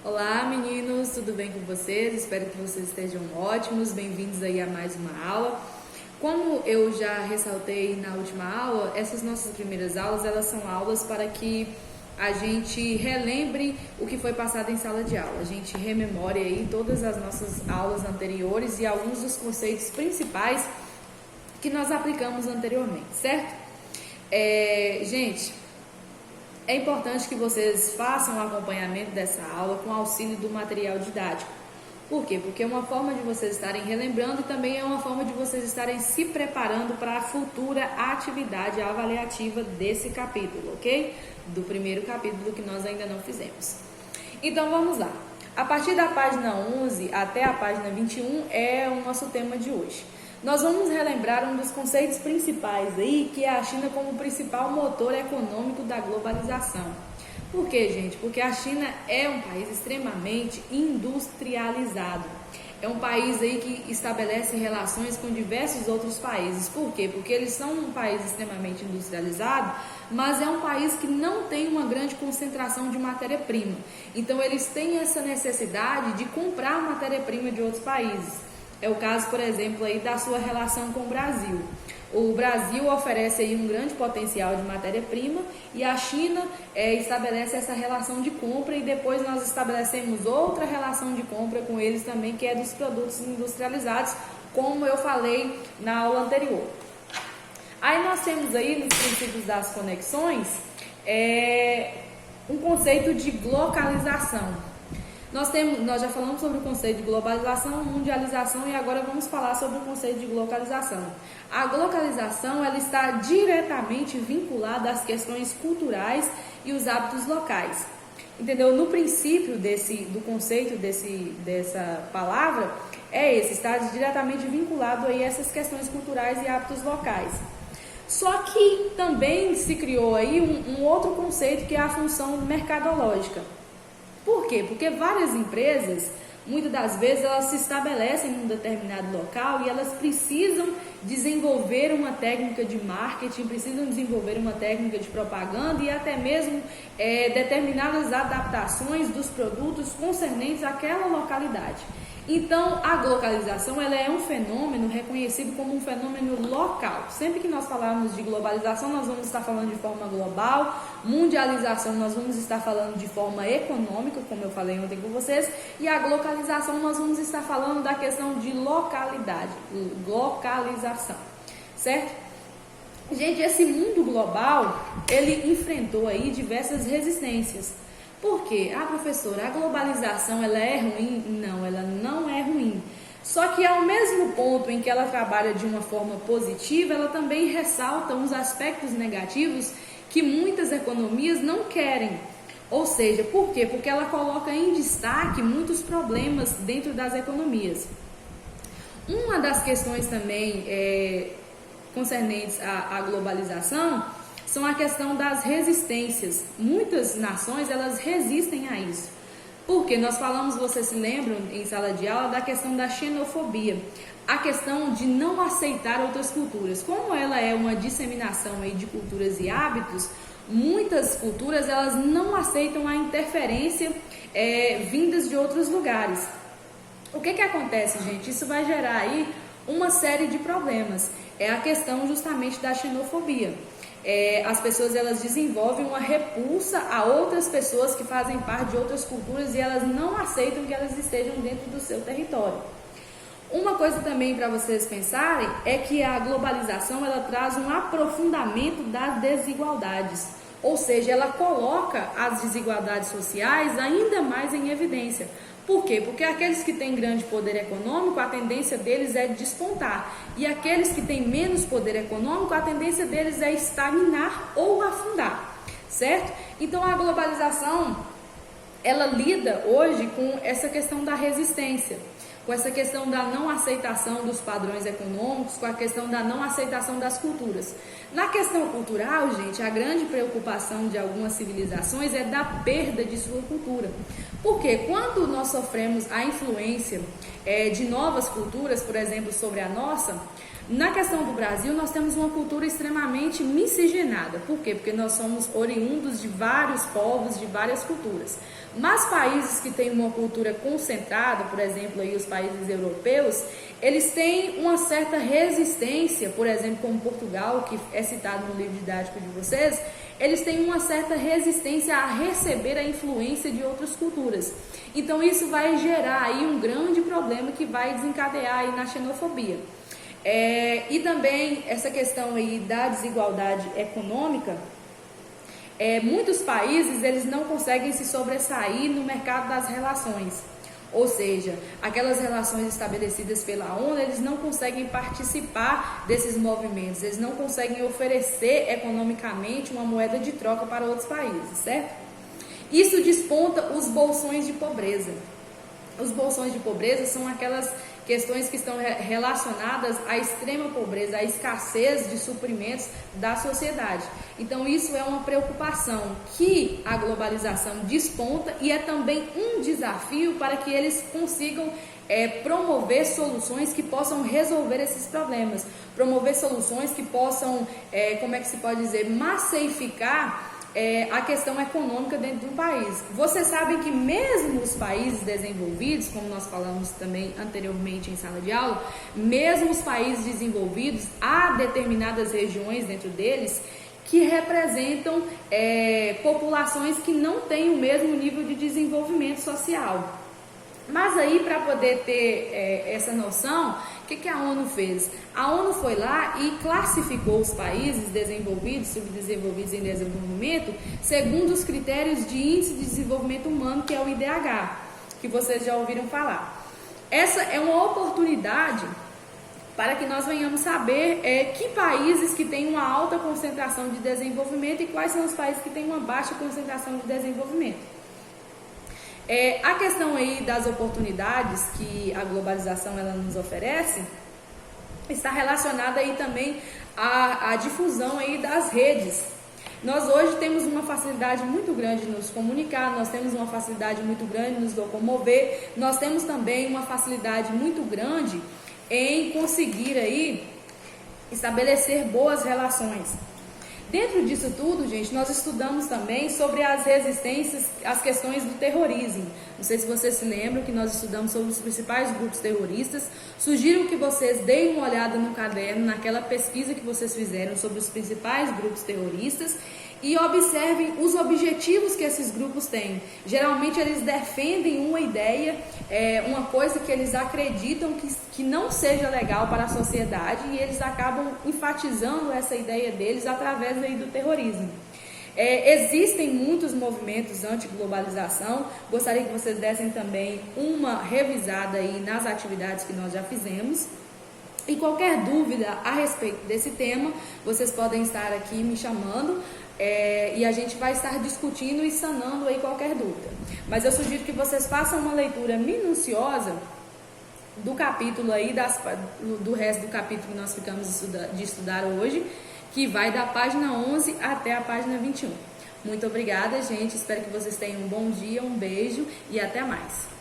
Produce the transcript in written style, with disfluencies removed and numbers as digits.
Olá meninos, tudo bem com vocês? Espero que vocês estejam ótimos, bem-vindos aí a mais uma aula. Como eu já ressaltei na última aula, essas nossas primeiras aulas, elas são aulas para que a gente relembre o que foi passado em sala de aula. A gente rememore aí todas as nossas aulas anteriores e alguns dos conceitos principais que nós aplicamos anteriormente, certo? Gente, é importante que vocês façam o acompanhamento dessa aula com auxílio do material didático. Por quê? Porque é uma forma de vocês estarem relembrando e também é uma forma de vocês estarem se preparando para a futura atividade avaliativa desse capítulo, ok? Do primeiro capítulo que nós ainda não fizemos. Então vamos lá. A partir da página 11 até a página 21 é o nosso tema de hoje. Nós vamos relembrar um dos conceitos principais aí, que é a China como o principal motor econômico da globalização. Por quê, gente? Porque a China é um país extremamente industrializado. É um país aí que estabelece relações com diversos outros países. Por quê? Porque eles são um país extremamente industrializado, mas é um país que não tem uma grande concentração de matéria-prima. Então, eles têm essa necessidade de comprar matéria-prima de outros países. É o caso, por exemplo, aí da sua relação com o Brasil. O Brasil oferece aí um grande potencial de matéria-prima e a China estabelece essa relação de compra e depois nós estabelecemos outra relação de compra com eles também, que é dos produtos industrializados, como eu falei na aula anterior. Aí nós temos aí nos princípios das conexões um conceito de localização. Nós já falamos sobre o conceito de globalização, mundialização e agora vamos falar sobre o conceito de localização. A localização ela está diretamente vinculada às questões culturais e os hábitos locais. Entendeu? No princípio do conceito dessa palavra está diretamente vinculado aí a essas questões culturais e hábitos locais. Só que também se criou aí um outro conceito que é a função mercadológica. Por quê? Porque várias empresas, muitas das vezes, elas se estabelecem em um determinado local e elas precisam desenvolver uma técnica de marketing, precisam desenvolver uma técnica de propaganda e até mesmo determinadas adaptações dos produtos concernentes àquela localidade. Então, a globalização ela é um fenômeno reconhecido como um fenômeno local. Sempre que nós falarmos de globalização, nós vamos estar falando de forma global, mundialização nós vamos estar falando de forma econômica, como eu falei ontem com vocês, e a localização nós vamos estar falando da questão de localidade, localização, certo? Gente, esse mundo global, ele enfrentou aí diversas resistências. Por quê? Professora, a globalização ela é ruim? Não, ela não é ruim. Só que ao mesmo ponto em que ela trabalha de uma forma positiva, ela também ressalta uns aspectos negativos que muitas economias não querem. Ou seja, por quê? Porque ela coloca em destaque muitos problemas dentro das economias. Uma das questões também concernentes à globalização são a questão das resistências. Muitas nações, elas resistem a isso. Porque nós falamos, vocês se lembram, em sala de aula, da questão da xenofobia. A questão de não aceitar outras culturas. Como ela é uma disseminação aí de culturas e hábitos, muitas culturas, elas não aceitam a interferência vindas de outros lugares. O que acontece, gente? Isso vai gerar aí uma série de problemas. É a questão justamente da xenofobia. As pessoas elas desenvolvem uma repulsa a outras pessoas que fazem parte de outras culturas e elas não aceitam que elas estejam dentro do seu território. Uma coisa também para vocês pensarem é que a globalização ela traz um aprofundamento das desigualdades, ou seja, ela coloca as desigualdades sociais ainda mais em evidência. Por quê? Porque aqueles que têm grande poder econômico, a tendência deles é despontar. E aqueles que têm menos poder econômico, a tendência deles é estagnar ou afundar, certo? Então, a globalização, ela lida hoje com essa questão da resistência, com essa questão da não aceitação dos padrões econômicos, com a questão da não aceitação das culturas. Na questão cultural, gente, a grande preocupação de algumas civilizações é da perda de sua cultura. Porque quando nós sofremos a influência de novas culturas, por exemplo, sobre a nossa, Na questão do Brasil, nós temos uma cultura extremamente miscigenada. Por quê? Porque nós somos oriundos de vários povos, de várias culturas. Mas países que têm uma cultura concentrada, por exemplo, aí os países europeus, eles têm uma certa resistência, por exemplo, como Portugal, que é citado no livro didático de vocês, eles têm uma certa resistência a receber a influência de outras culturas. Então isso vai gerar aí um grande problema que vai desencadear aí na xenofobia. E também essa questão aí da desigualdade econômica, muitos países eles não conseguem se sobressair no mercado das relações, ou seja, aquelas relações estabelecidas pela ONU, eles não conseguem participar desses movimentos, eles não conseguem oferecer economicamente uma moeda de troca para outros países, certo? Isso desponta os bolsões de pobreza. Os bolsões de pobreza são aquelas questões que estão relacionadas à extrema pobreza, à escassez de suprimentos da sociedade. Então isso é uma preocupação que a globalização desponta e é também um desafio para que eles consigam promover soluções que possam resolver esses problemas, promover soluções que possam, massificar a questão econômica dentro de um país. Vocês sabem que mesmo os países desenvolvidos, como nós falamos também anteriormente em sala de aula, mesmo os países desenvolvidos, há determinadas regiões dentro deles que representam populações que não têm o mesmo nível de desenvolvimento social. Mas aí, para poder ter essa noção, o que a ONU fez? A ONU foi lá e classificou os países desenvolvidos, subdesenvolvidos em desenvolvimento, segundo os critérios de Índice de Desenvolvimento Humano, que é o IDH, que vocês já ouviram falar. Essa é uma oportunidade para que nós venhamos saber que países que têm uma alta concentração de desenvolvimento e quais são os países que têm uma baixa concentração de desenvolvimento. A questão aí das oportunidades que a globalização ela nos oferece está relacionada aí também à difusão aí das redes. Nós hoje temos uma facilidade muito grande de nos comunicar, nós temos uma facilidade muito grande de nos locomover, nós temos também uma facilidade muito grande em conseguir aí estabelecer boas relações. Dentro disso tudo, gente, nós estudamos também sobre as resistências, as questões do terrorismo. Não sei se vocês se lembram que nós estudamos sobre os principais grupos terroristas. Sugiro que vocês deem uma olhada no caderno, naquela pesquisa que vocês fizeram sobre os principais grupos terroristas e observem os objetivos que esses grupos têm. Geralmente eles defendem uma ideia, uma coisa que eles acreditam que não seja legal para a sociedade e eles acabam enfatizando essa ideia deles através aí do terrorismo. Existem muitos movimentos anti-globalização, gostaria que vocês dessem também uma revisada aí nas atividades que nós já fizemos. E qualquer dúvida a respeito desse tema, vocês podem estar aqui me chamando e a gente vai estar discutindo e sanando aí qualquer dúvida. Mas eu sugiro que vocês façam uma leitura minuciosa do capítulo aí, do resto do capítulo que nós ficamos de estudar hoje, que vai da página 11 até a página 21. Muito obrigada, gente. Espero que vocês tenham um bom dia, um beijo e até mais.